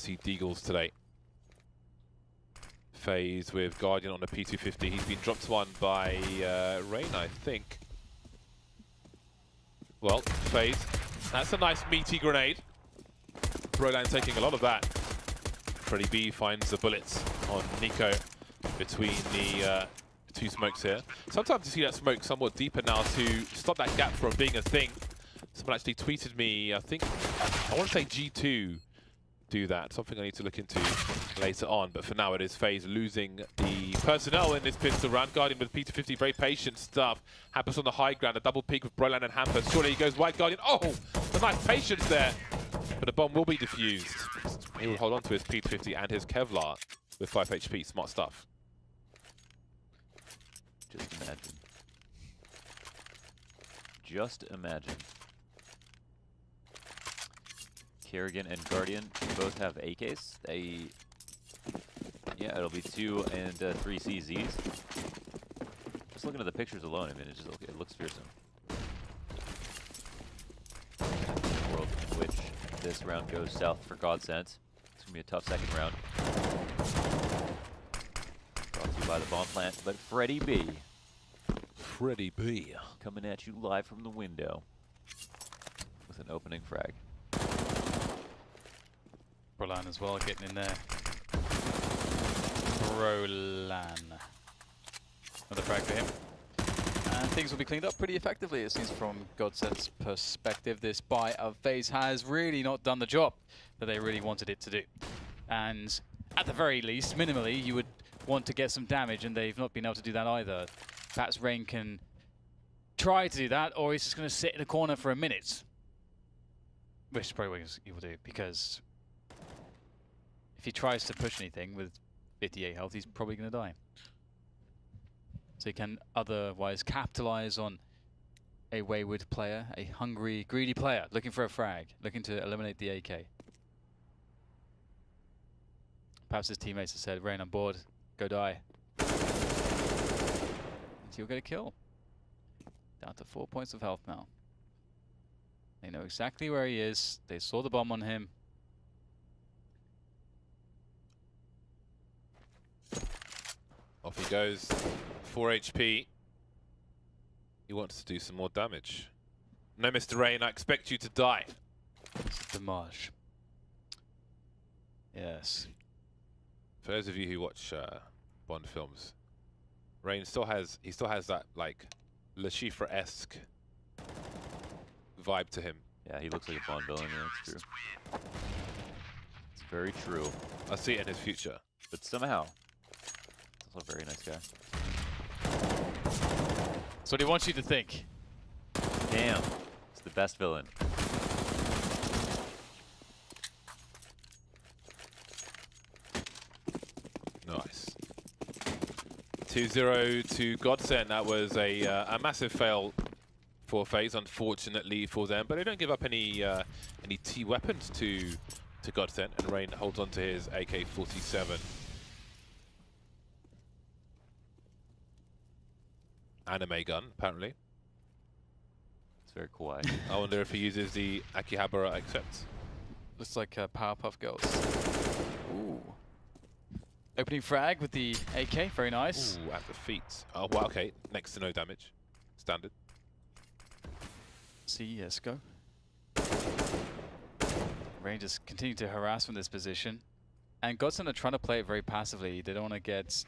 see Deagles today. FaZe with Guardian on a P250. He's been dropped one by Rain, I think. Well, FaZe. That's a nice meaty grenade. Brolan taking a lot of that. Freddy B finds the bullets on Nico between the two smokes here. Sometimes you see that smoke somewhat deeper now to stop that gap from being a thing. Someone actually tweeted me, I think, I want to say G2 do that. Something I need to look into later on. But for now, it is FaZe losing the personnel in this pistol round. Guardian with P250, very patient stuff. Hampus on the high ground, a double peek with Brolan and Hampus. Surely he goes wide, Guardian. Oh, the nice patience there. But the bomb will be defused. He will hold on to his P250 and his Kevlar with 5 HP. Smart stuff. Just imagine. Just imagine. Kerrigan and Guardian both have AKs. Yeah, it'll be 2 and 3 CZs. Just looking at the pictures alone, I mean, it looks fearsome. The world in which this round goes south for GODSENT. It's gonna be a tough second round. Brought to you by the bomb plant, but Freddy B. Freddy B. Coming at you live from the window with an opening frag. Brolan as well, getting in there. Brolan. Another frag for him. And things will be cleaned up pretty effectively, it seems, from GODSENT's perspective. This buy of FaZe has really not done the job that they really wanted it to do. And at the very least, minimally, you would want to get some damage, and they've not been able to do that either. Perhaps Rain can try to do that, or he's just going to sit in a corner for a minute. Which is probably what he will do, because if he tries to push anything with 58 health, he's probably going to die. So he can otherwise capitalize on a wayward player, a hungry, greedy player, looking for a frag, looking to eliminate the AK. Perhaps his teammates have said, Rain on board, go die. And he'll get a kill. Down to 4 points of health now. They know exactly where he is. They saw the bomb on him. Off he goes. 4 HP. He wants to do some more damage. No, Mr. Rain, I expect you to die. It's a damage. Yes. For those of you who watch Bond films, Rain still has that like Le Chiffre-esque vibe to him. Yeah, he looks like a Bond villain, yeah, that's true. It's very true. I see it in his future. But somehow, he's also a very nice guy. So what he wants you to think. Damn, it's the best villain. Nice. 2-0 to GODSENT. That was a massive fail for FaZe, unfortunately for them, but they don't give up any T weapons to GODSENT, and Rain holds on to his AK-47. Anime gun, apparently. It's very kawaii. I wonder if he uses the Akihabara accept. Looks like Powerpuff Girls. Ooh. Opening frag with the AK, very nice. Ooh, at the feet. Oh, well, okay. Next to no damage. Standard. Yes, go. Rangers continue to harass from this position. And GODSENT are trying to play it very passively. They don't want to get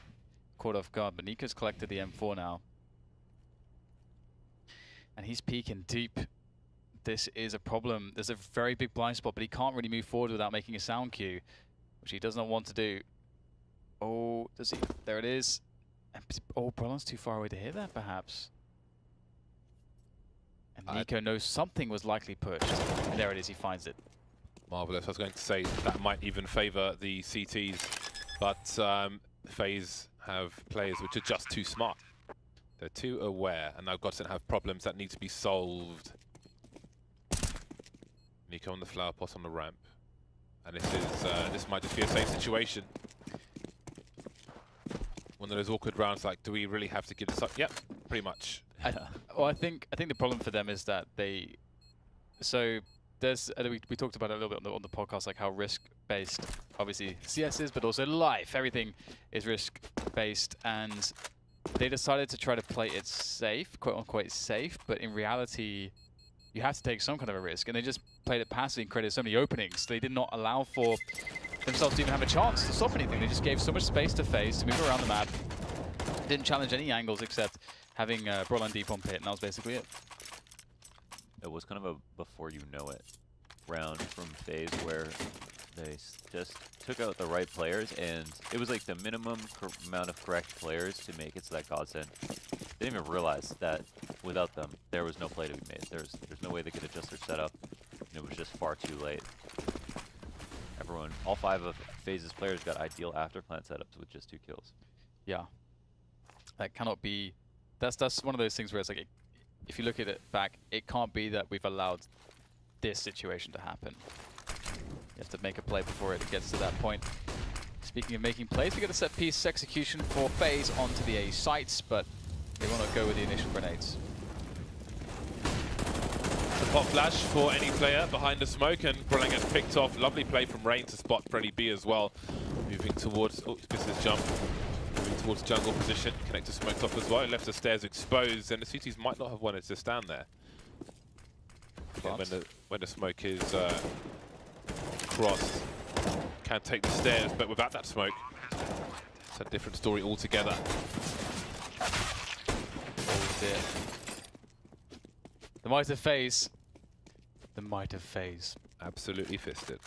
caught off guard, but Nico's collected the M4 now. And he's peeking deep. This is a problem. There's a very big blind spot, but he can't really move forward without making a sound cue, which he does not want to do. Oh, does he? There it is. Oh, Brolan's too far away to hit that, perhaps. And Nico knows something was likely pushed. And there it is, he finds it. Marvelous. I was going to say that might even favor the CTs, but FaZe have players which are just too smart. They're too aware, and now GODSENT have problems that need to be solved. Nico on the flower pot on the ramp, and this might just be a safe situation. One of those awkward rounds, like, do we really have to give this up? Yep, pretty much. Well, I think the problem for them is that they. So there's we talked about it a little bit on the podcast, like how risk risk-based. Obviously, CS is, but also life. Everything is risk-based, and they decided to try to play it safe, quote-unquote safe, but in reality, you have to take some kind of a risk, and they just played it passively and created so many openings. They did not allow for themselves to even have a chance to stop anything. They just gave so much space to FaZe to move around the map. Didn't challenge any angles except having Broadline deep on pit, and that was basically it. It was kind of a before-you-know-it round from FaZe where they just took out the right players, and it was like the minimum amount of correct players to make it so that GODSENT didn't even realize that without them, there was no play to be made. There's no way they could adjust their setup, and it was just far too late. All 5 of FaZe's players got ideal after-plant setups with just 2 kills. Yeah. That cannot be... That's one of those things where it's like, if you look at it back, it can't be that we've allowed this situation to happen. You have to make a play before it gets to that point. Speaking of making plays, we get a set piece execution for FaZe onto the A sites, but they will not go with the initial grenades. The pop flash for any player behind the smoke, and Broadline gets picked off. Lovely play from Rain to spot Freddy B as well. Moving towards, oh, this is jump. Moving towards jungle position. Connector smoked off as well. Left the stairs exposed, and the CTs might not have wanted to stand there. Yeah, when the smoke is crossed, can take the stairs, but without that smoke, it's a different story altogether. Oh dear. The might of FaZe. The might of FaZe. Absolutely fisted.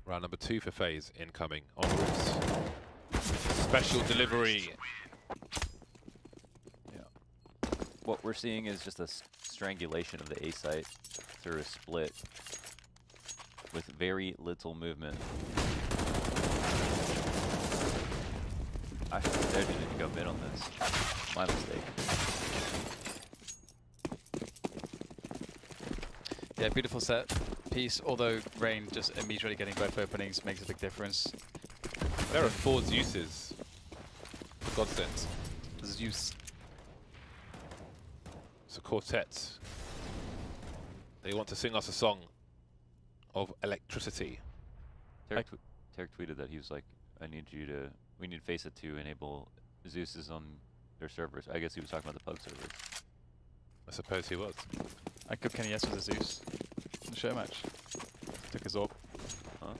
Round number 2 for FaZe incoming. Onwards. Special delivery. Yeah. What we're seeing is just a strangulation of the A site through a split with very little movement. I didn't go mid on this. My mistake. Yeah, beautiful set piece, although Rain just immediately getting both openings makes a big difference. There are 4 Zeuses. GODSENT. Zeus. It's a quartet. They want to sing us a song of electricity. Tarek tweeted that he was like, we need FaZe to enable Zeus's on their servers. I guess he was talking about the pub servers. I suppose he was. I could Kenny S with a Zeus in the show match. Took his orb. Huh?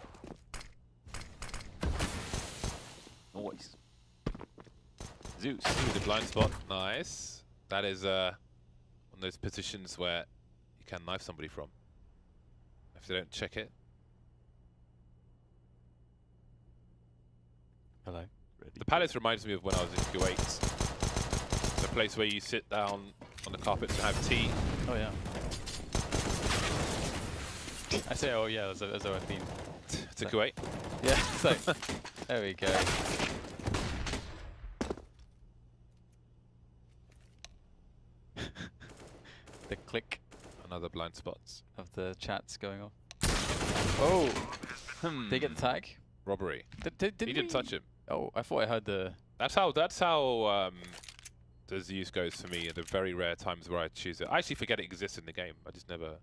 Noise. Zeus. Ooh, the blind spot. Nice. That is one of those positions where you can knife somebody from if they don't check it. Hello. Ready. The Palace reminds me of when I was in Kuwait. The place where you sit down on the carpets and have tea. Oh yeah. I say, oh yeah, as though I've been To Kuwait? Yeah, so there we go. The click Another blind spots. of the chats going off. Oh! Did they get the tag? Robbery. Did He didn't touch him. Oh, I thought I heard the... That's how the Zeus goes for me at the very rare times where I choose it. I actually forget it exists in the game. I just never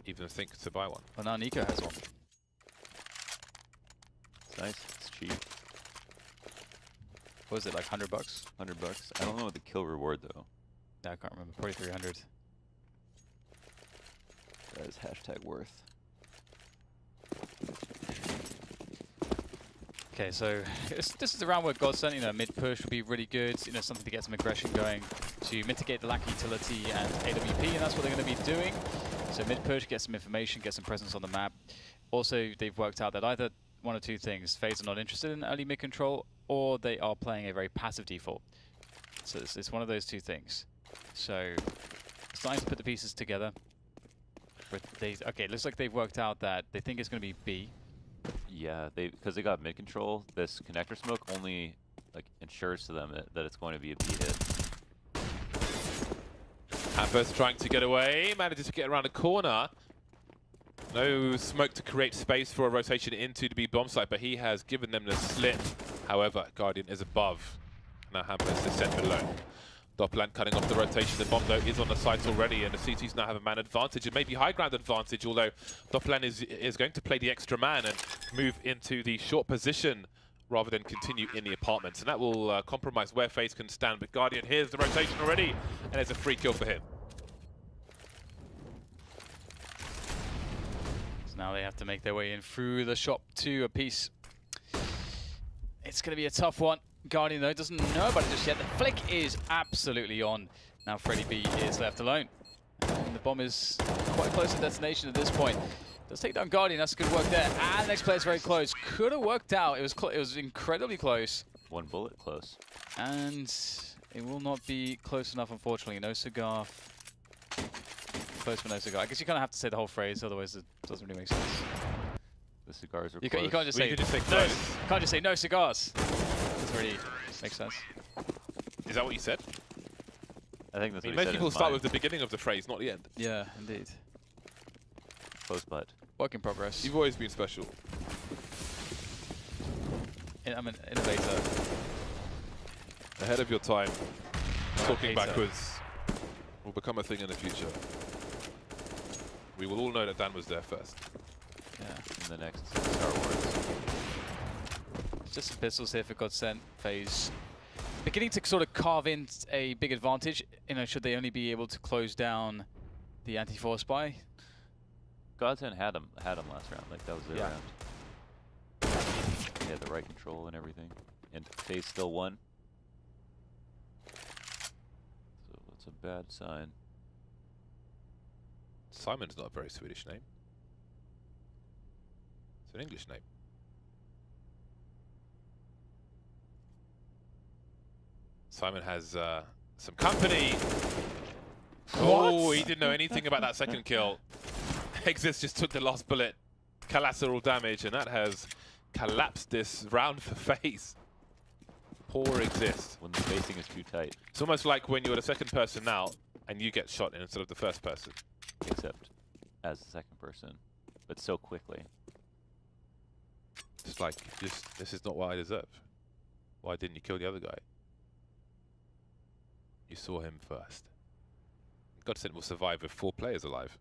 even think to buy one. Well, now Nico has one. It's nice. It's cheap. What was it, like $100? $100. I don't know the kill reward though. No, I can't remember. Probably 300. That is hashtag worth. Okay, so this is a round where GODSENT, you know, mid push would be really good. You know, something to get some aggression going to mitigate the lack of utility and AWP, and that's what they're going to be doing. So mid push, get some information, get some presence on the map. Also, they've worked out that either one or two things: FaZe are not interested in early mid control, or they are playing a very passive default. So it's one of those two things. So it's nice to put the pieces together. But okay, it looks like they've worked out that they think it's going to be B. Yeah, because they got mid control. This connector smoke only like ensures to them that it's going to be a B hit. Amber's trying to get away, manages to get around a corner. No smoke to create space for a rotation into the B bomb site, but he has given them the slit. However, Guardian is above. Now Hamlet is set below. Doppland cutting off the rotation. The bomb though is on the site already, and the CTs now have a man advantage and maybe high ground advantage, although Doppland is going to play the extra man and move into the short position rather than continue in the apartments. And that will compromise where FaZe can stand. But Guardian, here's the rotation already, and there's a free kill for him. So now they have to make their way in through the shop to a piece. It's going to be a tough one. Guardian, though, doesn't know about it just yet. The flick is absolutely on. Now Freddy B is left alone. And the bomb is quite close to destination at this point. Does take down Guardian, that's good work there. And the next player's very close. Could have worked out. It was incredibly close. One bullet close. And it will not be close enough, unfortunately. No cigar. Close but no cigar. I guess you kind of have to say the whole phrase, otherwise it doesn't really make sense. The cigars are You close. can't just Well, say, you could just say no, close. can't just say no cigars. Doesn't really make sense. Is that what you said? I think that's what he Most said in people start mine. with the beginning of the phrase, not the end. Yeah, indeed. Close butt. Work in progress. You've always been special. I'm an innovator. Ahead of your time. Talking Hater. backwards will become a thing in the future. We will all know that Dan was there first. Yeah. In the next Star Wars. Just some pistols here for GODSENT. FaZe beginning to sort of carve in a big advantage. You know, should they only be able to close down the anti-force buy? GODSENT had him last round. Like that was their Yeah. round. They had the right control and everything. And FaZe still won. So that's a bad sign. Simon's not a very Swedish name. It's an English name. Simon has some company. Oh, he didn't know anything about that second kill. Exist just took the last bullet. Collateral damage, and that has collapsed this round for FaZe. Poor Exist. When the spacing is too tight. It's almost like when you're the second person out and you get shot instead of the first person. Except as the second person. But so quickly. It's like, this is not what I deserve. Why didn't you kill the other guy? You saw him first. GODSENT will survive with 4 players alive.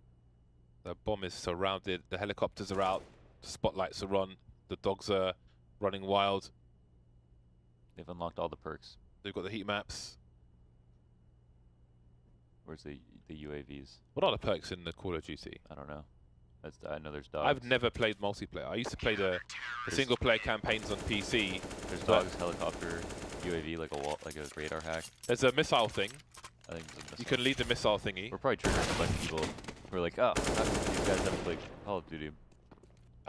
The bomb is surrounded, the helicopters are out, the spotlights are on, the dogs are running wild. They've unlocked all the perks. They've got the heat maps. Where's the UAVs? What are the perks in the Call of Duty? I don't know. I know there's dogs. I've never played multiplayer. I used to play the single player campaigns on PC. There's but dogs, helicopter, UAV, like a radar hack. There's a missile thing. I think there's a missile. You can lead the missile thingy. We're probably triggering a bunch of people who are like, oh, how come these guys haven't played Call of Duty.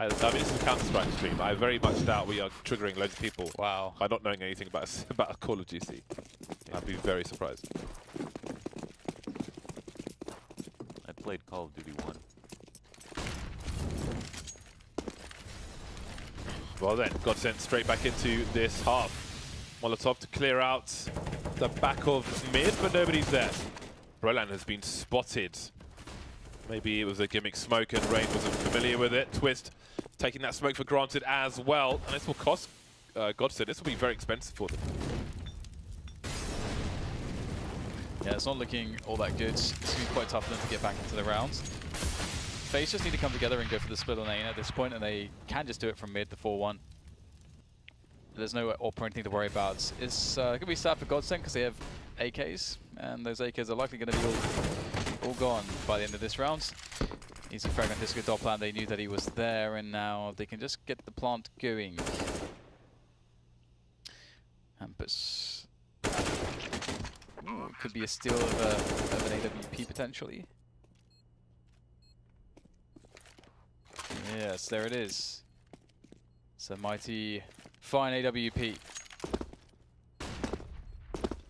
I mean, this is a Counter-Strike stream. I very much doubt we are triggering loads of people Wow. by not knowing anything about a Call of Duty. I'd be very surprised. I played Call of Duty 1. Well then, GODSENT straight back into this half. Molotov to clear out the back of mid, but nobody's there. Broland has been spotted. Maybe it was a gimmick smoke and Rain wasn't familiar with it. Twist taking that smoke for granted as well. And this will cost GODSENT. This will be very expensive for them. Yeah, it's not looking all that good. It's going to be quite tough for them to get back into the rounds. FaZe just need to come together and go for the split on A at this point, and they can just do it from mid, the 4-1. There's no AWP or anything to worry about. It's going to be sad for GODSENT because they have AKs, and those AKs are likely going to be all gone by the end of this round. Easy fragment, disco dot plant. They knew that he was there, and now they can just get the plant going. Hampus. Ooh, could be a steal of an AWP potentially. Yes, there it is. It's a mighty fine AWP.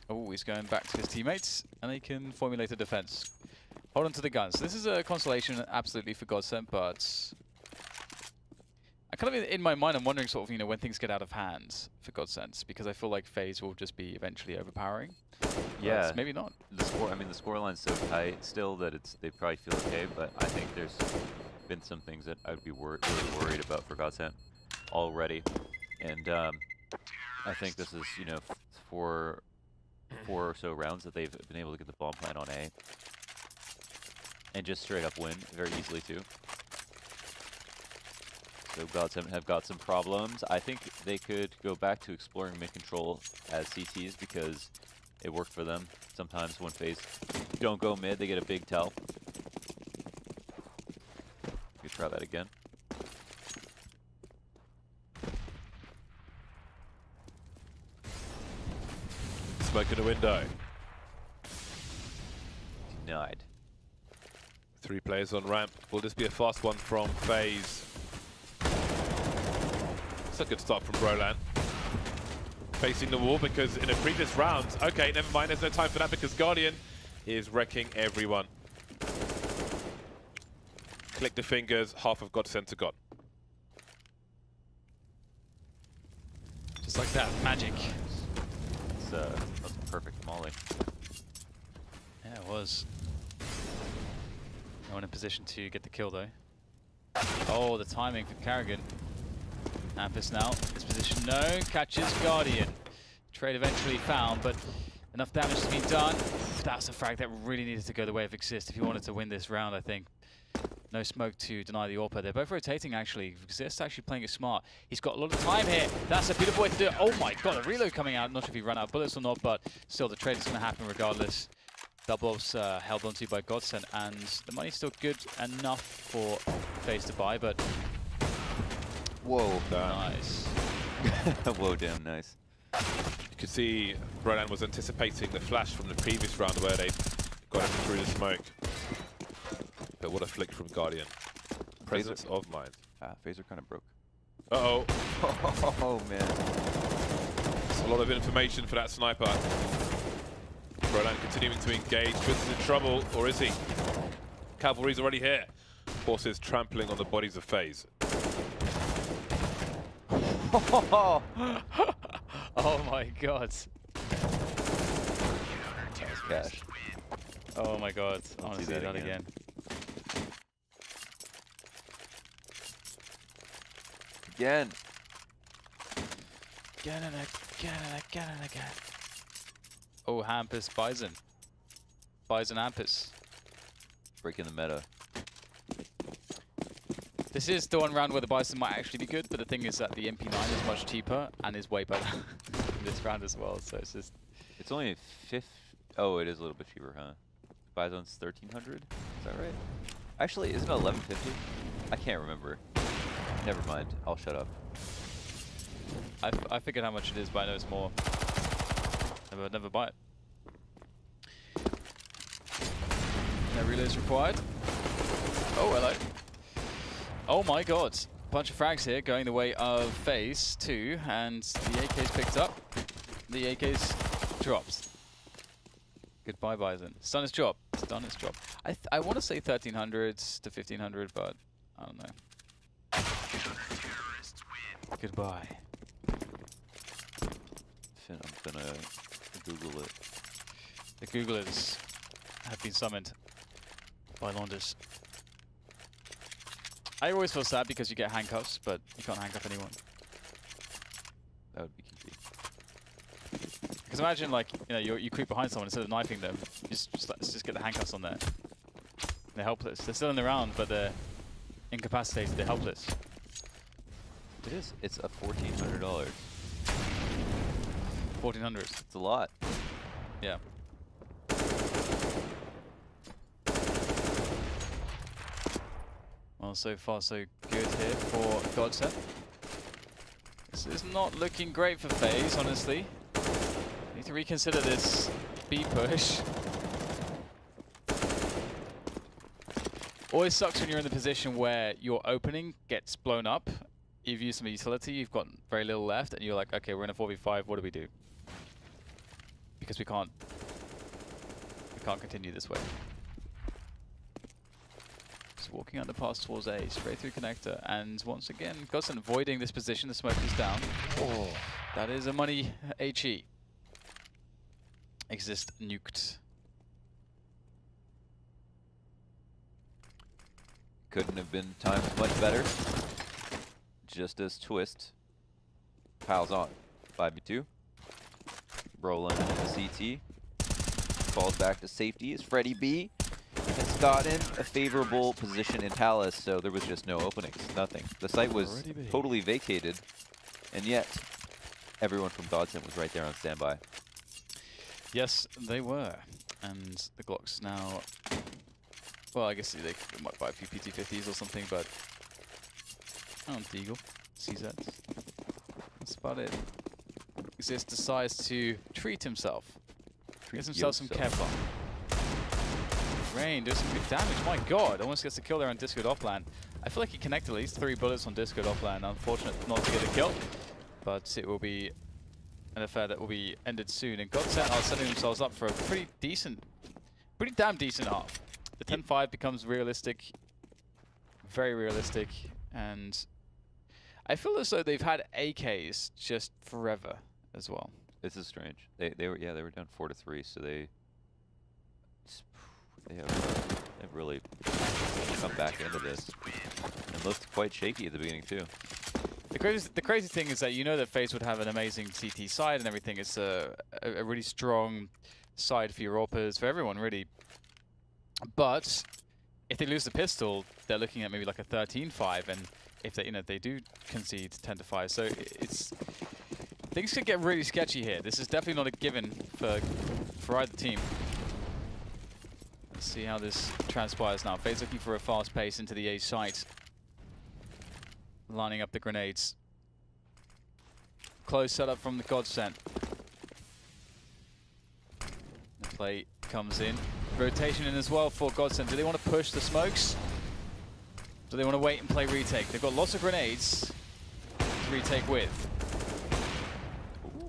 Oh, he's going back to his teammates, and they can formulate a defense. Hold on to the guns. This is a consolation absolutely for GODSENT, but I kind of, in my mind, I'm wondering sort of, you know, when things get out of hand for GODSENT, because I feel like FaZe will just be eventually overpowering. Yeah. But maybe not. The score, I mean, the scoreline's so tight still that they probably feel okay, but I think there's been some things that I would be really worried about for GODSENT already. And I think this is, you know, four or so rounds that they've been able to get the bomb plant on A. And just straight up win very easily too. So GODSENT have got some problems. I think they could go back to exploring mid control as CTs because it worked for them. Sometimes when FaZe don't go mid, they get a big tell. You try that again. Smoke in the window. Denied. 3 players on ramp. Will this be a fast one from FaZe? It's a good start from Brolan. Facing the wall because in a previous round, okay, never mind, there's no time for that because Guardian is wrecking everyone. Click the fingers, half of GODSENT are gone. Just like that, magic. That's a perfect molly. Yeah, it was. No one in position to get the kill though. Oh, the timing for Karrigan. Ampus now, this position, no, catches Guardian. Trade eventually found, but enough damage to be done. That's a frag that really needed to go the way of Exist if you wanted to win this round, I think. No smoke to deny the AWP. They're both rotating actually. Exist actually playing it smart. He's got a lot of time here. That's a beautiful way to do it. Oh my god, a reload coming out. Not sure if he ran out of bullets or not, but still the trade is going to happen regardless. Double ops held onto by GODSENT, and the money's still good enough for FaZe to buy, but whoa, nice. Whoa, damn nice. You could see Brolan was anticipating the flash from the previous round where they got him through the smoke. But what a flick from Guardian. Presence of mind. FaZe are kind of broke. Uh-oh. Oh, man. That's a lot of information for that sniper. Brolan continuing to engage. Twist is in trouble, or is he? Cavalry's already here. Forces trampling on the bodies of FaZe. Oh my god. Nice cash. Oh my god. I want to see that again. Again. Again and again and again and again. Oh, Hampus, Bison. Bison Hampus. Breaking the meta. This is the one round where the Bison might actually be good, but the thing is that the MP9 is much cheaper and is way better in this round as well, so it's just... It's only 5... Oh, it is a little bit cheaper, huh? Bison's 1300? Is that right? Actually, isn't it 1150? I can't remember. Never mind. I'll shut up. I figured how much it is, but I know it's more. Never buy it. No reloads required. Oh, hello. Oh my god. Bunch of frags here going the way of FaZe too, and the AK's picked up. The AK's dropped. Goodbye, Bison. It's done its job. It's done its job. I want to say 1300 to 1500, but I don't know. Goodbye. I'm gonna Google it. The Googlers have been summoned by Londis. I always feel sad because you get handcuffs, but you can't handcuff anyone. That would be kinky. Because imagine, like, you know, you creep behind someone instead of knifing them. Let's just get the handcuffs on there. They're helpless. They're still in the round, but they're incapacitated. They're helpless. It is. It's a $1,400. 1400. It's a lot. Yeah. Well, so far so good here for GODSENT. This is not looking great for FaZe, honestly. Need to reconsider this B push. Always sucks when you're in the position where your opening gets blown up. You've used some utility, you've got very little left, and you're like, okay, we're in a 4v5, what do we do? Because we can't continue this way. Just walking underpass towards A, straight through connector, and once again, GODSENT avoiding this position, the smoke is down. Oh, that is a money HE. Exist nuked. Couldn't have been timed much better. Just as Twist piles on. 5v2. Roland in the CT. Falls back to safety as Freddie B has gotten a favorable position in Palace, so there was just no openings, nothing. The site was totally vacated, and yet everyone from GODSENT was right there on standby. Yes, they were. And the Glocks now, well, I guess they might buy a few PT-50s or something, but Deagle, CZs. That's about it. ECS decides to treat himself. Gives himself some Kevlar. Rain does some good damage. My god, almost gets a kill there on Disco Offline. I feel like he connected at least 3 bullets on Disco Offline. Unfortunate not to get a kill, but it will be an affair that will be ended soon. And GODSENT are setting themselves up for a pretty damn decent half. The 10-5 becomes realistic, very realistic, and I feel as though they've had AKs just forever as well. This is strange. They were down 4-3, so they have really come back into this and looked quite shaky at the beginning too. The crazy thing is that you know that FaZe would have an amazing CT side and everything. It's a really strong side for Europas, for everyone really. But if they lose the pistol, they're looking at maybe like a 13-5, and if they do concede 10-5, so it's things could get really sketchy here. This is definitely not a given for either team. Let's see how this transpires now. FaZe looking for a fast pace into the A site. Lining up the grenades. Close setup from the GODSENT. The play comes in. Rotation in as well for GODSENT. Do they want to push the smokes? Do they want to wait and play retake? They've got lots of grenades to retake with.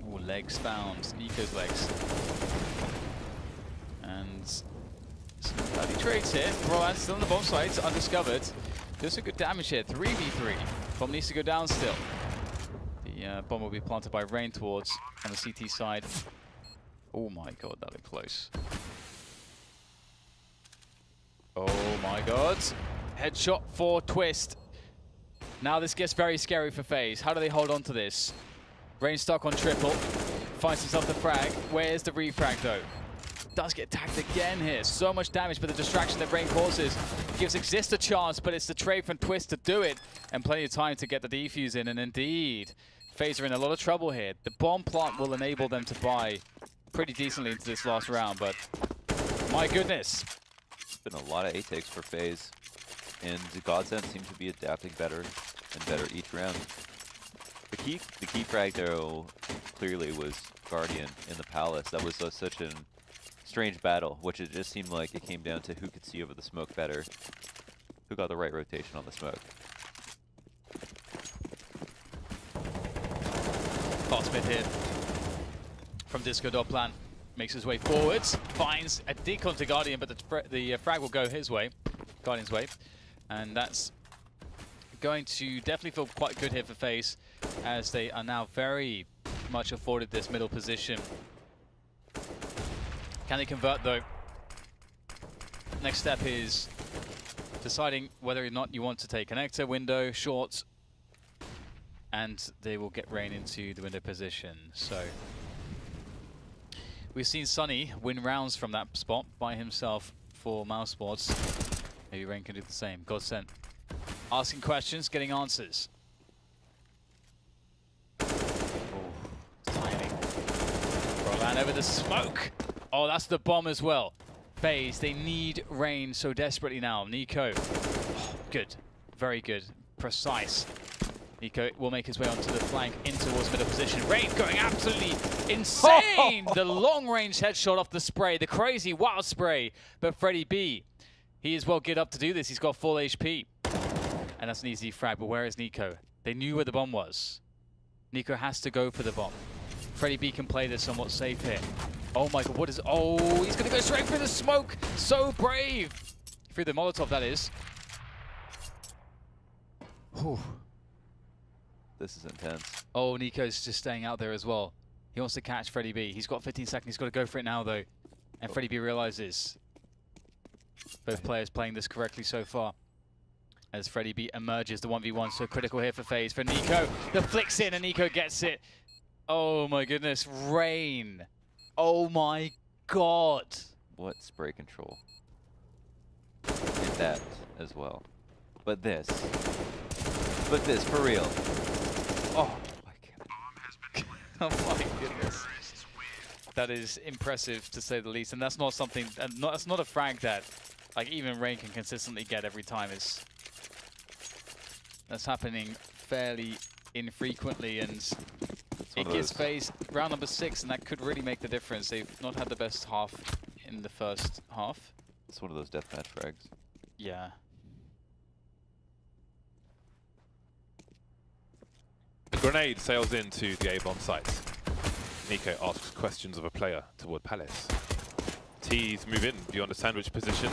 Ooh, legs found. Nico's legs. And some bloody trades here. Roland's still on the bomb site. It's undiscovered. Does some good damage here. 3v3. Bomb needs to go down still. The bomb will be planted by Rain towards on the CT side. Oh my god, that looked close. Oh my god. Headshot for Twist. Now this gets very scary for FaZe. How do they hold on to this? Rain stuck on triple. Finds himself the frag. Where's the refrag though? Does get tagged again here. So much damage, but the distraction that Rain causes gives Exist a chance, but it's the trade from Twist to do it, and plenty of time to get the defuse in, and indeed, FaZe are in a lot of trouble here. The bomb plant will enable them to buy pretty decently into this last round, but my goodness. It's been a lot of A-takes for FaZe, and GODSENT seem to be adapting better and better each round. The key frag though clearly was Guardian in the Palace. That was such an strange battle, which it just seemed like it came down to who could see over the smoke better, who got the right rotation on the smoke. Fast mid here from Disco Doplan. Makes his way forwards, finds a decon to Guardian, but the frag will go his way, Guardian's way, and that's going to definitely feel quite good here for FaZe, as they are now very much afforded this middle position. Can they convert though? Next step is deciding whether or not you want to take connector, window, short, and they will get Rain into the window position. So we've seen Sunny win rounds from that spot by himself for mouse sports. Maybe Rain can do the same. GODSENT asking questions, getting answers. Timing. Roland over the smoke. Oh, that's the bomb as well. FaZe, they need Rain so desperately now. Nico, oh, good, very good, precise. Nico will make his way onto the flank in towards middle position. Rain going absolutely insane! The long-range headshot off the spray, the crazy wild spray. But Freddie B, he is well geared up to do this. He's got full HP. And that's an easy frag, but where is Nico? They knew where the bomb was. Nico has to go for the bomb. Freddie B can play this somewhat safe here. Oh my god, what is... Oh, he's going to go straight through the smoke. So brave. Through the Molotov, that is. Whew. This is intense. Oh, Nico's just staying out there as well. He wants to catch Freddie B. He's got 15 seconds. He's got to go for it now, though. And Freddie B realizes both players playing this correctly so far. As Freddie B emerges, the 1v1 so critical here for FaZe. For Nico, the flicks in and Nico gets it. Oh my goodness, Rain. Oh my god. What spray control? And that as well. But this, for real. Oh my god. Oh my goodness. That is impressive to say the least, and that's not something, that's not a frag that like even Rain can consistently get every time. That's happening fairly infrequently, and it gives FaZe round number 6, and that could really make the difference. They've not had the best half in the first half. It's one of those deathmatch frags. Yeah. A grenade sails into the A-bomb site. Nico asks questions of a player toward Palace. T's move in beyond the sandwich position.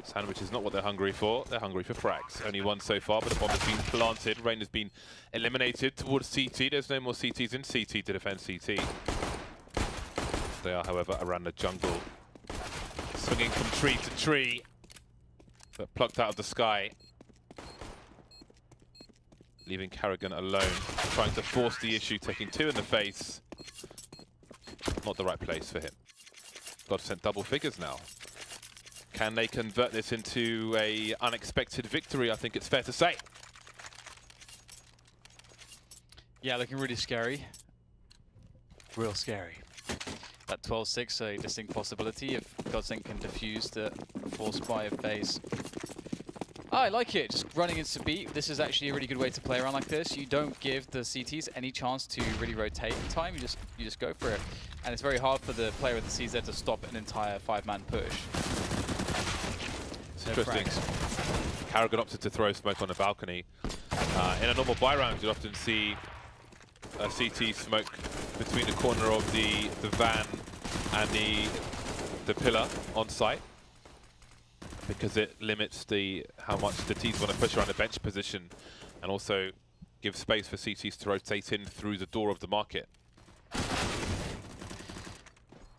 Sandwich is not what they're hungry for. They're hungry for frags. Only one so far, but the bomb has been planted. Rain has been eliminated towards CT. There's no more CTs in CT to defend CT. They are, however, around the jungle. Swinging from tree to tree, but plucked out of the sky. Leaving Carrigan alone, trying to force the issue, taking 2 in the face. Not the right place for him. GODSENT double figures now. Can they convert this into a unexpected victory? I think it's fair to say. Yeah, looking really scary. Real scary. That 12-6, a distinct possibility if GODSENT can defuse the force buy of FaZe. Oh, I like it, just running into beat. This is actually a really good way to play around like this. You don't give the CTs any chance to really rotate in time. You just go for it. And it's very hard for the player with the CZ to stop an entire 5-man push. It's interesting. Carrigan opted to throw smoke on the balcony. In a normal buy round, you'd often see a CT smoke between the corner of the van and the pillar on site, because it limits how much the T's want to push around the bench position, and also gives space for CTs to rotate in through the door of the market.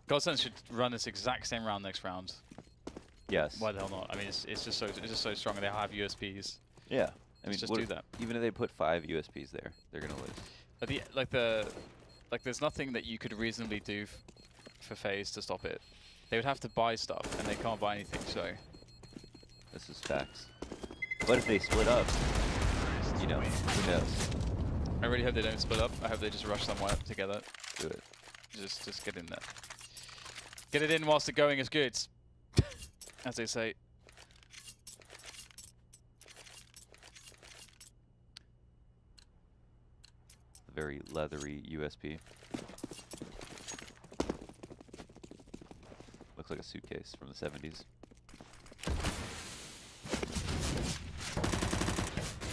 GODSENT should run this exact same round next round. Yes. Why the hell not? I mean, it's just so strong, and they have USPs. Yeah. I mean, just do that. Even if they put 5 USPs there, they're gonna lose. But there's nothing that you could reasonably do for FaZe to stop it. They would have to buy stuff, and they can't buy anything. So this is facts. But if they split up, you know, who knows? I really hope they don't split up. I hope they just rush somewhere together. Do it. Just get in there. Get it in whilst the going is good, as they say. Very leathery USP. Looks like a suitcase from the 70s.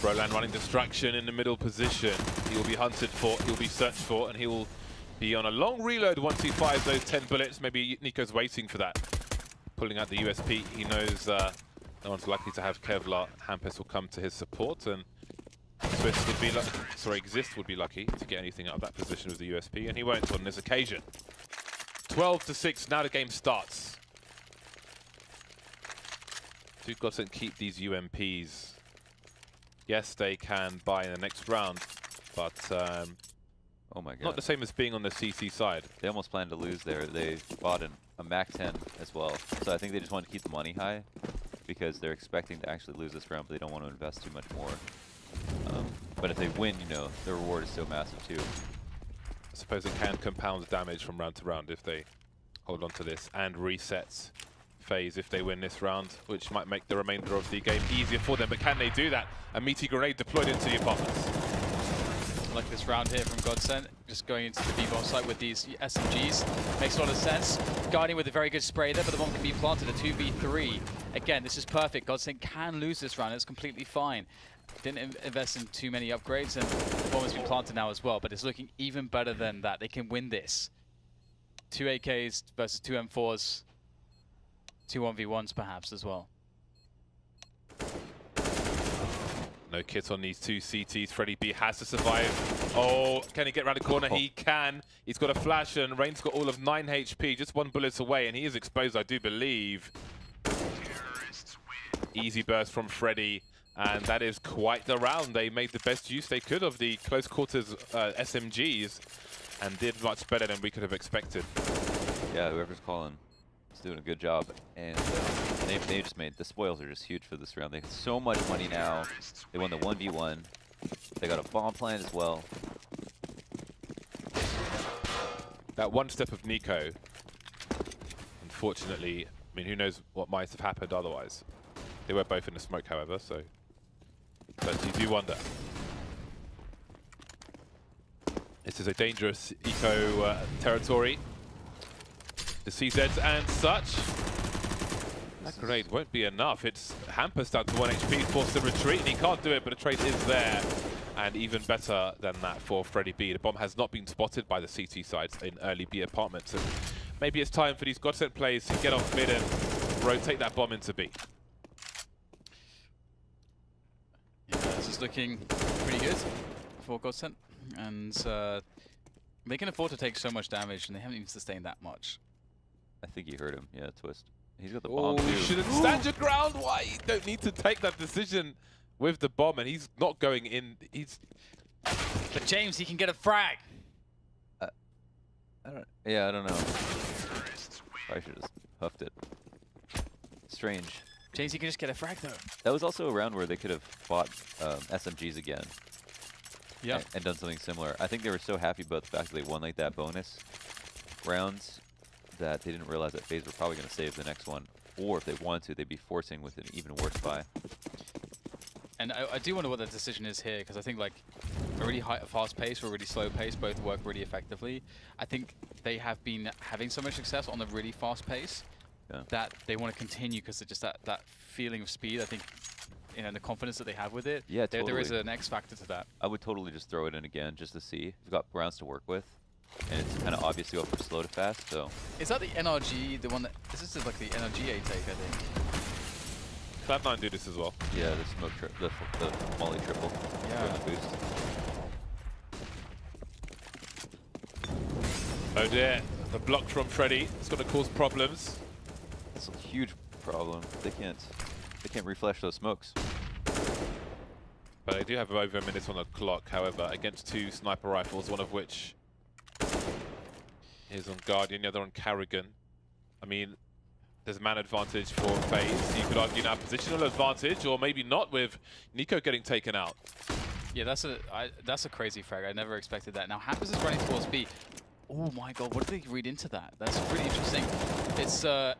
Roland running distraction in the middle position. He will be hunted for, he will be searched for, and he will be on a long reload once he fires those 10 bullets. Maybe Nico's waiting for that. Pulling out the USP, he knows no one's likely to have Kevlar. Hampus will come to his support, and Swiss would be Exist would be lucky to get anything out of that position with the USP, and he won't on this occasion. 12-6, now the game starts. Do GODSENT keep these UMPs? Yes, they can buy in the next round, but oh my god, not the same as being on the CC side. They almost planned to lose there. They bought a MAC-10 as well, so I think they just want to keep the money high because they're expecting to actually lose this round, but they don't want to invest too much more. But if they win, you know, the reward is so massive too. I suppose it can compound damage from round to round if they hold on to this, and resets FaZe if they win this round, which might make the remainder of the game easier for them. But can they do that? A meaty grenade deployed into the apartments. Like this round here from GODSENT, just going into the B-bomb site with these SMGs. Makes a lot of sense. Guarding with a very good spray there, but the bomb can be planted, a 2v3. Again, this is perfect. GODSENT can lose this round, it's completely fine. Didn't invest in too many upgrades, and the bomb has been planted now as well, but it's looking even better than that. They can win this. 2 AKs versus 2 M4s. 2 1v1s perhaps as well. No kit on these two CTs. Freddy B has to survive. Oh, can he get around the corner? He can. He's got a flash, and Rain's got all of 9 HP, just 1 bullet away, and he is exposed, I do believe. Easy burst from Freddy, And that is quite the round. They made the best use they could of the close quarters SMGs and did much better than we could have expected. Yeah, whoever's calling is doing a good job. And they just made, the spoils are just huge for this round. They have so much money now. They won the 1v1. They got a bomb plan as well. That one step of Nico, unfortunately, I mean, who knows what might have happened otherwise. They were both in the smoke, however, so. But you do wonder. This is a dangerous eco territory. The CZs and such. That grenade won't be enough. It's Hampus down to 1 HP, forced to retreat, and he can't do it, but a trade is there. And even better than that for Freddy B. The bomb has not been spotted by the CT sides in early B apartments. And maybe it's time for these GODSENT players to get off mid and rotate that bomb into B. Yeah, this is looking pretty good for GODSENT. And they can afford to take so much damage, and they haven't even sustained that much. I think he heard him. Yeah, Twist. He's got the bomb Oh, too. you shouldn't stand your ground. Why? You don't need to take that decision with the bomb, and he's not going in. But James, he can get a frag. I don't know. Probably should have just huffed it. Strange. James, he can just get a frag though. That was also a round where they could have fought SMGs again. Yeah. And done something similar. I think they were so happy about the fact that they won like that bonus rounds that they didn't realize that FaZe were probably going to save the next one. Or if they wanted to, they'd be forcing with an even worse buy. And I do wonder what the decision is here, because I think like a really fast pace or a really slow pace both work really effectively. I think they have been having so much success on the really fast pace that they want to continue because of just that feeling of speed. I think, you know, the confidence that they have with it. Yeah, totally. There is an X factor to that. I would totally just throw it in again just to see. We've got rounds to work with. And it's kind of obvious to go for slow to fast, so. Is that the NRG, the one that, this is like the NRG A take, I think. Cloud9 do this as well. Yeah, the smoke the molly triple. Yeah. Boost. Oh dear, the block from Freddy. It's going to cause problems. That's a huge problem. They can't refresh those smokes. But they do have over a minute on the clock, however, against 2 sniper rifles, one of which is on Guardian, the other on Carrigan. I mean, there's man advantage for FaZe. You could argue now positional advantage, or maybe not with Nico getting taken out. Yeah, that's a crazy frag. I never expected that. Now Hampus is running towards B. Oh my god, what did they read into that? That's pretty interesting. It's a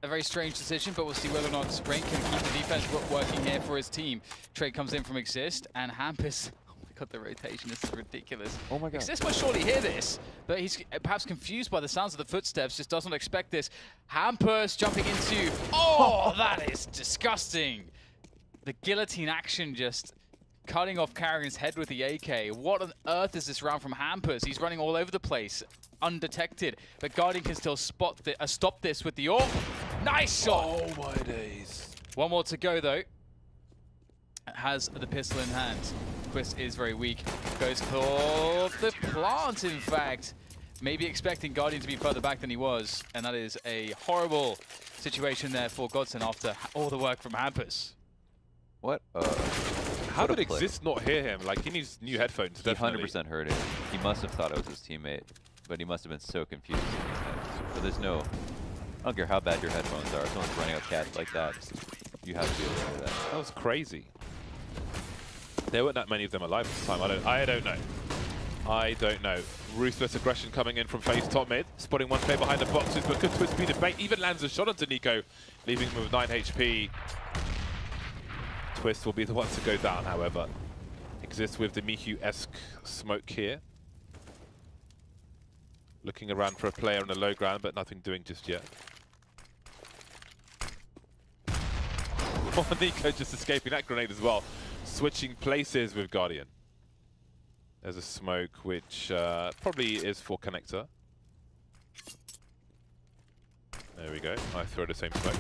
very strange decision, but we'll see whether or not Spring can keep the defense working here for his team. Trade comes in from Exist, and Hampus... God, the rotation is ridiculous. Oh my god. Exist must surely hear this, but he's perhaps confused by the sounds of the footsteps, just doesn't expect this. Hampus jumping into... Oh, that is disgusting. The guillotine action just cutting off Carrigan's head with the AK. What on earth is this round from Hampus? He's running all over the place, undetected, but Guardian can still stop this with the AWP. Nice shot! Oh my days. One more to go though. Has the pistol in hand. Quist is very weak. Goes for the plant, in fact. Maybe expecting Guardian to be further back than he was. And that is a horrible situation there for GODSENT after all the work from Hampus. What? How did Exist not hear him? Like, he needs new headphones, He definitely. 100% heard it. He must have thought it was his teammate, but he must have been so confused. But there's no... I don't care how bad your headphones are. If someone's running a cat like that, you have to be able to hear that. That was crazy. There weren't that many of them alive at the time. I don't know. Ruthless aggression coming in from FaZe top mid. Spotting one player behind the boxes, but could Twist be the bait? Even lands a shot onto Nico, leaving him with 9 HP. Twist will be the one to go down, however. Exists with the Mihu-esque smoke here. Looking around for a player on the low ground, but nothing doing just yet. Oh, Nico just escaping that grenade as well. Switching places with Guardian. There's a smoke which probably is for connector. There we go. I throw the same smoke.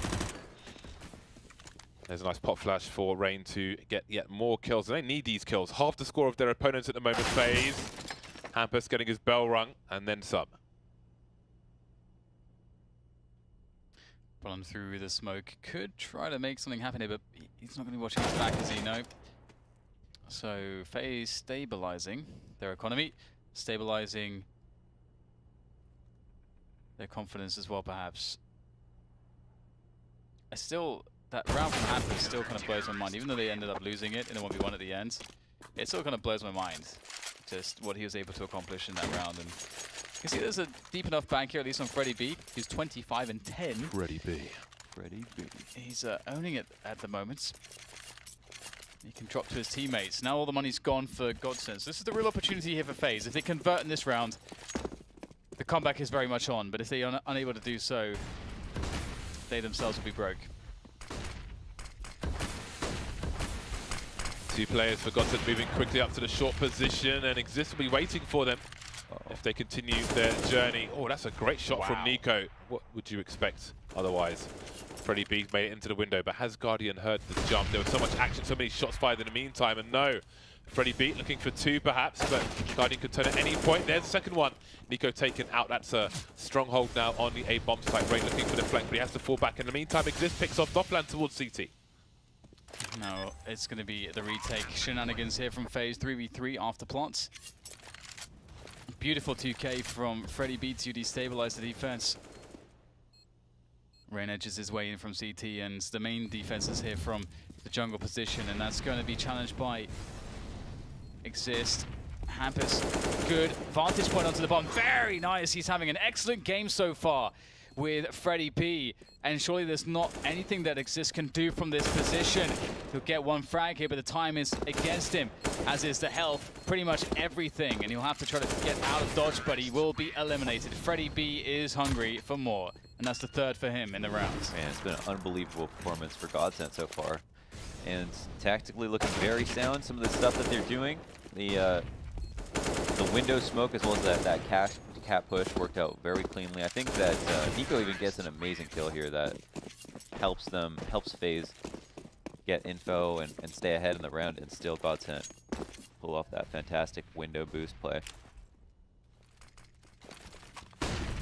There's a nice pop flash for Rain to get yet more kills. They need these kills. Half the score of their opponents at the moment. FaZe. Hampus getting his bell rung and then some. Run through the smoke. Could try to make something happen here, but he's not going to be watching his back, as he know. So FaZe stabilizing their economy, stabilizing their confidence as well, perhaps. That round from Hampers still kind of blows my mind, even though they ended up losing it in a 1v1 at the end. It still kind of blows my mind, just what he was able to accomplish in that round. And you can see there's a deep enough bank here, at least on Freddy B. He's 25 and 10. Freddy B. Freddy B. He's owning it at the moment. He can drop to his teammates. Now all the money's gone for GODSENT. This is the real opportunity here for FaZe. If they convert in this round, the comeback is very much on. But if they are unable to do so, they themselves will be broke. Two players for GODSENT moving quickly up to the short position, and ECS will be waiting for them if they continue their journey. Oh, that's a great shot from Nico. What would you expect otherwise? Freddy B made it into the window, but has Guardian heard the jump? There was so much action, so many shots fired in the meantime, and no. Freddy B looking for two perhaps, but Guardian could turn at any point. There's the second one. Nico taken out. That's a stronghold now on the A bomb site. Ray looking for the flank, but he has to fall back. In the meantime, ECS picks off top land towards CT. No, it's going to be the retake. Shenanigans here from FaZe, 3v3 after plants. Beautiful 2K from Freddy B to destabilize the defense. Rain edges his way in from CT, and the main defense is here from the jungle position, and that's going to be challenged by ECS. Hampus, good vantage point onto the bomb. Very nice. He's having an excellent game so far with Freddy B, and surely there's not anything that ECS can do from this position. He'll get one frag here, but the time is against him, as is the health, pretty much everything, and he'll have to try to get out of dodge, but he will be eliminated. Freddy B is hungry for more, and that's the third for him in the round. Man, it's been an unbelievable performance for GODSENT so far, and tactically looking very sound. Some of the stuff that they're doing, the window smoke as well as that cat push worked out very cleanly. I think that Nico even gets an amazing kill here that helps FaZe get info and stay ahead in the round, and still GODSENT pull off that fantastic window boost play.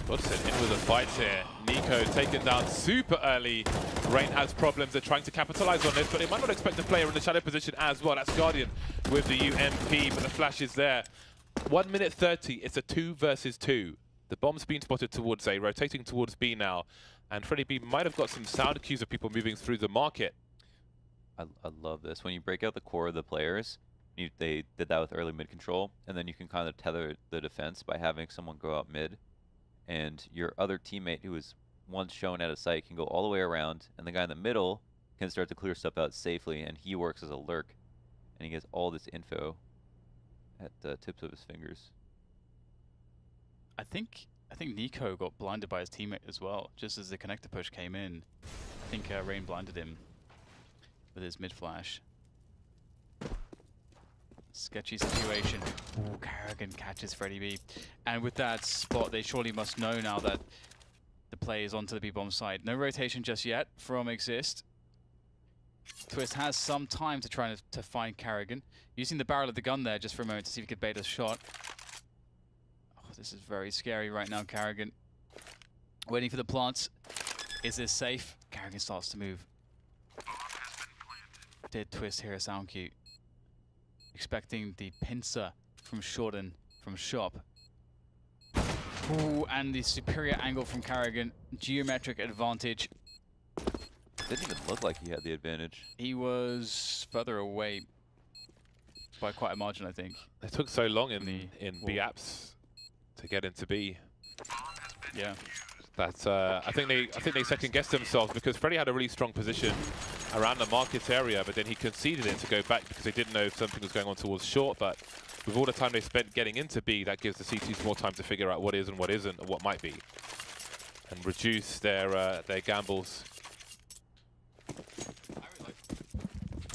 GODSENT in with a fight here. Nico taken down super early. Rain has problems. They're trying to capitalize on this, but they might not expect a player in the shadow position as well. That's Guardian with the UMP, but the flash is there. 1 minute 30. It's a 2 versus 2. The bomb's been spotted towards A, rotating towards B now, and Freddy B might have got some sound cues of people moving through the market. I love this. When you break out the core of the players, they did that with early mid control, and then you can kind of tether the defense by having someone go out mid, and your other teammate who was once shown at a site can go all the way around, and the guy in the middle can start to clear stuff out safely, and he works as a lurk, and he gets all this info at the tips of his fingers. I think Nico got blinded by his teammate as well, just as the connector push came in. I think Rain blinded him with his mid flash. Sketchy situation. Ooh, Carrigan catches Freddy B. And with that spot, they surely must know now that the play is onto the B-bomb side. No rotation just yet from ECS. Twist has some time to try to find Carrigan. Using the barrel of the gun there just for a moment to see if he could bait a shot. Oh, this is very scary right now, Carrigan. Waiting for the plants. Is this safe? Carrigan starts to move. Did Twist hear a sound cue? Expecting the pincer from Shorten from shop. Ooh, and the superior angle from Carrigan. Geometric advantage. Didn't even look like he had the advantage. He was further away by quite a margin, I think. It took so long in B apps to get into B. Yeah. That I think they second guessed themselves, because Freddy had a really strong position around the market area, but then he conceded it to go back because they didn't know if something was going on towards short. But with all the time they spent getting into B, that gives the CTs more time to figure out what is and what isn't, and what might be, and reduce their gambles.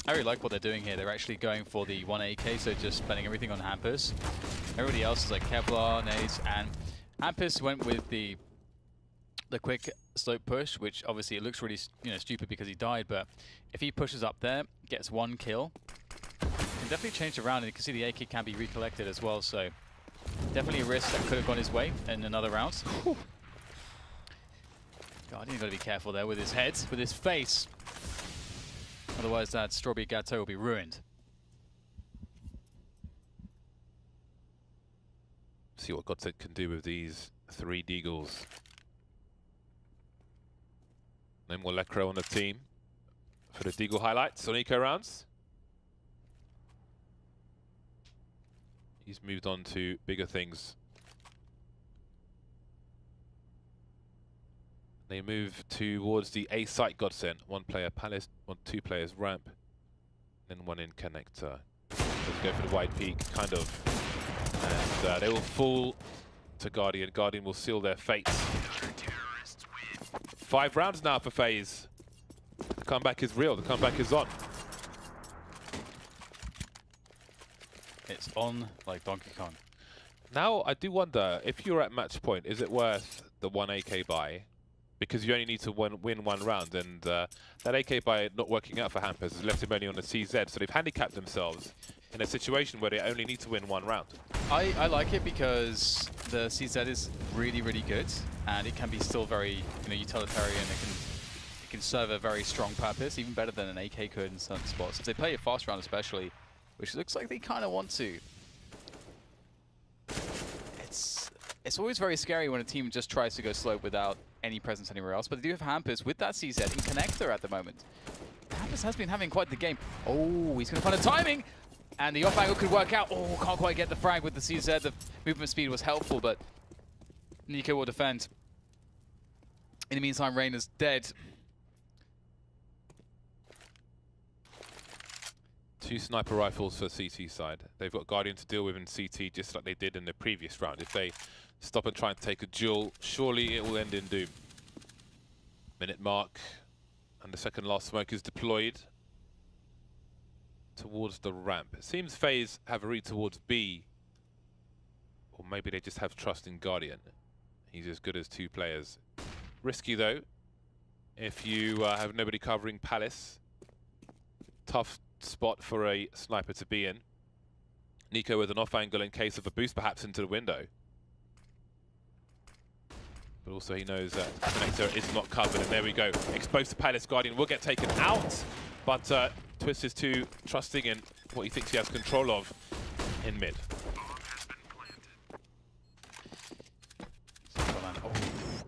I really like what they're doing here. They're actually going for the 1 AK, so just spending everything on Hampus. Everybody else is like Kevlar, Nades, and Hampus went with the quick slope push, which obviously it looks really stupid because he died, but if he pushes up there, gets 1 kill, can definitely change the round, and you can see the AK can be recollected as well, so definitely a risk that could have gone his way in another round. Guardian got to be careful there with his head, with his face. Otherwise that strawberry gâteau will be ruined. See what GODSENT can do with these 3 Deagles. No more Lecro on the team for the Deagle highlights on eco rounds. He's moved on to bigger things. They move towards the A site GODSENT. 1 player Palace, 2 players ramp, then 1 in connector. Let's go for the wide peak, kind of. And they will fall to Guardian. Guardian will seal their fate. 5 rounds now for FaZe. The comeback is real, the comeback is on. It's on like Donkey Kong. Now, I do wonder, if you're at match point, is it worth the 1 AK buy? Because you only need to win 1 round, and that AK buy not working out for Hampers has left him only on the CZ, so they've handicapped themselves in a situation where they only need to win 1 round. I like it because the CZ is really, really good, and it can be still very, utilitarian. It can serve a very strong purpose, even better than an AK could in certain spots. If they play a fast round especially, which looks like they kind of want to. It's always very scary when a team just tries to go slow without any presence anywhere else, but they do have Hampers with that CZ in connector at the moment. Hampers has been having quite the game. Oh, he's going to find a timing, and the off angle could work out. Oh, can't quite get the frag with the CZ. The movement speed was helpful, but Nico will defend. In the meantime, Rain is dead. 2 sniper rifles for CT side. They've got Guardian to deal with in CT, just like they did in the previous round. If they stop and try and take a duel, surely it will end in doom. Minute mark, and the second last smoke is deployed towards the ramp. It seems FaZe have a read towards B, or maybe they just have trust in Guardian. He's as good as 2 players. Risky though, if you have nobody covering Palace. Tough spot for a sniper to be in. Nico with an off angle in case of a boost perhaps into the window. But also he knows that connector is not covered, and there we go. Exposed to Palace. Guardian will get taken out, but Twist is too trusting in what he thinks he has control of in mid. Oh,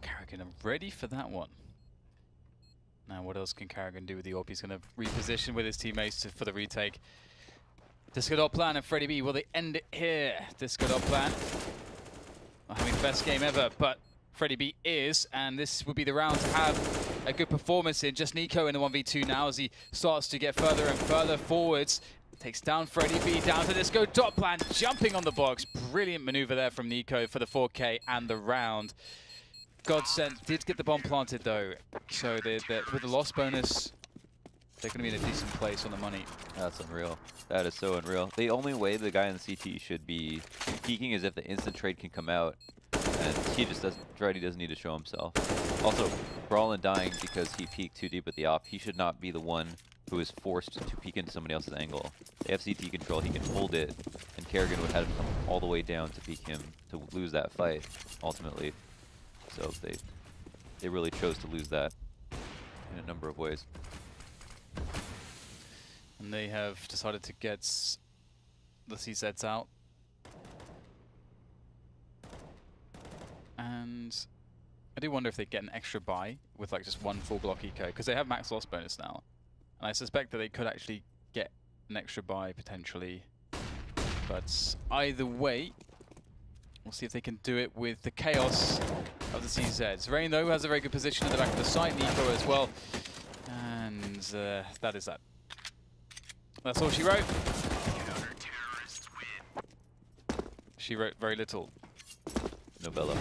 Carrigan ready for that one. Now what else can Carrigan do with the AWP? He's going to reposition with his teammates for the retake. Disco plan and Freddy B, will they end it here? Disco plan. Not having the best game ever, but Freddy B is, and this would be the round to have a good performance in. Just Nico in the 1v2 now as he starts to get further and further forwards. Takes down Freddy B, down to Disco plan, jumping on the box. Brilliant maneuver there from Nico for the 4K and the round. GODSENT did get the bomb planted though, so with the loss bonus, they're going to be in a decent place on the money. That's unreal. That is so unreal. The only way the guy in the CT should be peeking is if the instant trade can come out, and he just doesn't. Freddy doesn't need to show himself. Also, Brawlin dying because he peeked too deep at the op. He should not be the one who is forced to peek into somebody else's angle. They have CT control. He can hold it, and Kerrigan would have to come all the way down to peek him to lose that fight ultimately. So they really chose to lose that in a number of ways. And they have decided to get the CZs out. And I do wonder if they get an extra buy with like just 1 full block eco, because they have max loss bonus now. And I suspect that they could actually get an extra buy potentially. But either way, we'll see if they can do it with the chaos of the CZs. Rain, though, has a very good position at the back of the site. Nico as well. And that is that. That's all she wrote. She wrote very little. Novella.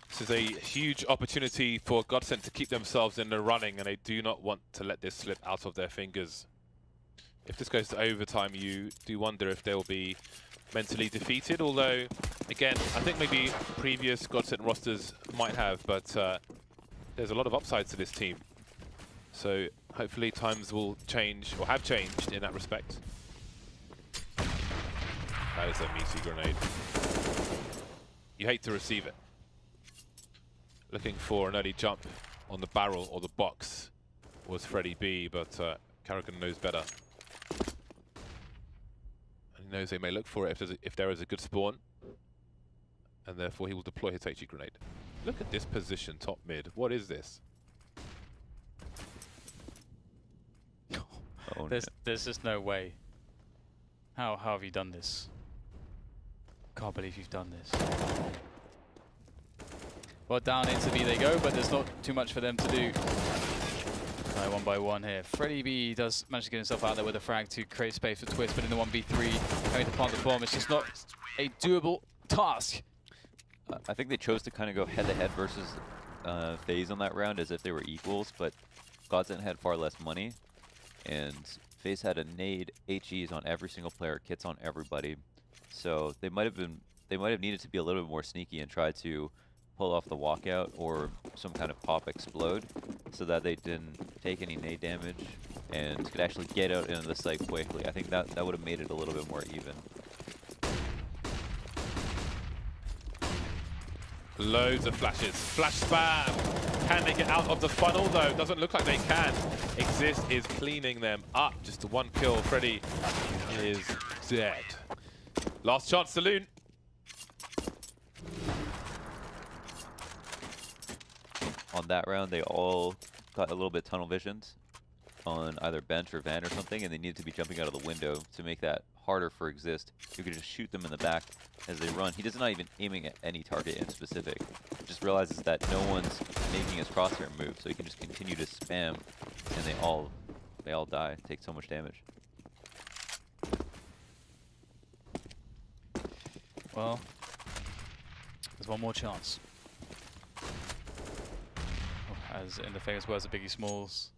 This is a huge opportunity for GODSENT to keep themselves in the running, and they do not want to let this slip out of their fingers. If this goes to overtime, you do wonder if they'll be mentally defeated, although, again, I think maybe previous GODSENT rosters might have, but there's a lot of upside to this team. So hopefully times will change, or have changed in that respect. That is a meaty grenade. You hate to receive it. looking for an early jump on the barrel or the box was Freddie B, but Carrigan knows better. And he knows they may look for it if there is a good spawn, and therefore he will deploy his HE grenade. Look at this position, top mid. What is this? Oh, There's just no way. How have you done this? Can't believe you've done this. Well, down into B they go, but there's not too much for them to do. One by one here. Freddie B does manage to get himself out there with a frag to create space for Twist, but in the 1v3, having to plant the bomb, it's just not a doable task. I think they chose to kind of go head-to-head versus FaZe on that round as if they were equals, but GODSENT had far less money, and FaZe had a nade HEs on every single player, kits on everybody. So they might have needed to be a little bit more sneaky and try to pull off the walkout or some kind of pop explode so that they didn't take any nade damage and could actually get out into the site quickly. I think that would have made it a little bit more even. Loads of flashes. Flash spam. Can they get out of the funnel though? Doesn't look like they can. Exist is cleaning them up. Just a one kill. Freddy is dead. Last chance saloon. On that round, they all got a little bit tunnel visioned on either bench or van or something, and they needed to be jumping out of the window to make that harder for Exist. You could just shoot them in the back as they run. He does not even aiming at any target in specific. He just realizes that no one's making his crosshair move, so he can just continue to spam, and they all die, take so much damage. Well, there's one more chance. As in the famous words of Biggie Smalls,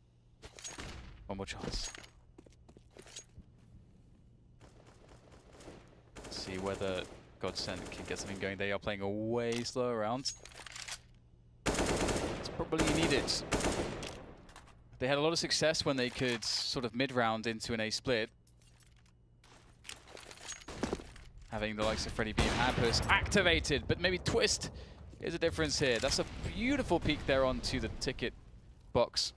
one more chance. Let's see whether GODSENT can get something going. They are playing a way slower round. It's probably needed. They had a lot of success when they could sort of mid-round into an A split. Having the likes of Freddie B and Hampus activated, but maybe Twist is a difference here. That's a beautiful peek there onto the ticket box.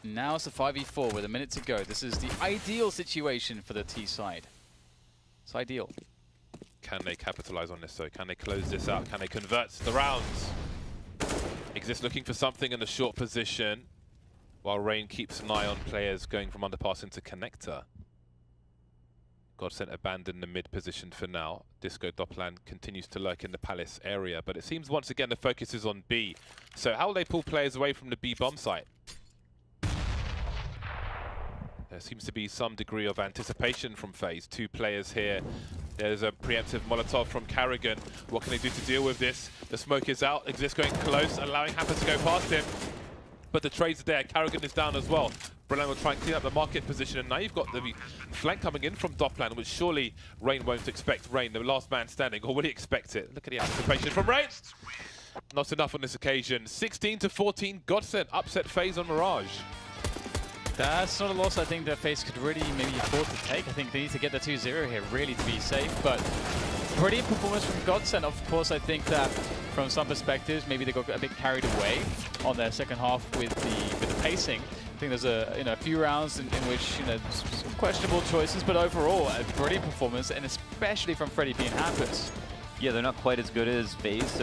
Now it's a 5v4 with a minute to go. This is the ideal situation for the T side. It's ideal. Can they capitalize on this though? Can they close this out? Can they convert the rounds? Exist looking for something in the short position, while Rain keeps an eye on players going from underpass into connector. GODSENT abandoned the mid position for now. Disco Doppelland continues to lurk in the Palace area, but it seems once again the focus is on B. So how will they pull players away from the B bomb site? There seems to be some degree of anticipation from FaZe. Two players here. There's a preemptive Molotov from Carrigan. What can they do to deal with this? The smoke is out. Exist going close, allowing Hampus to go past him. But the trades are there. Carrigan is down as well. Brilliant will try and clean up the market position, and now you've got the flank coming in from Doppelland, which surely Rain won't expect. Rain, the last man standing, or will he expect it? Look at the anticipation from Rain. Not enough on this occasion. 16-14, GODSENT upset FaZe on Mirage. That's not a loss I think that FaZe could really maybe afford to take. I think they need to get the 2-0 here really to be safe, but brilliant performance from GODSENT. Of course, I think that from some perspectives, maybe they got a bit carried away on their second half with the pacing. I think there's a few rounds in which some questionable choices, but overall a brilliant performance, and especially from Freddie B and Hampus. Yeah, they're not quite as good as FaZe, so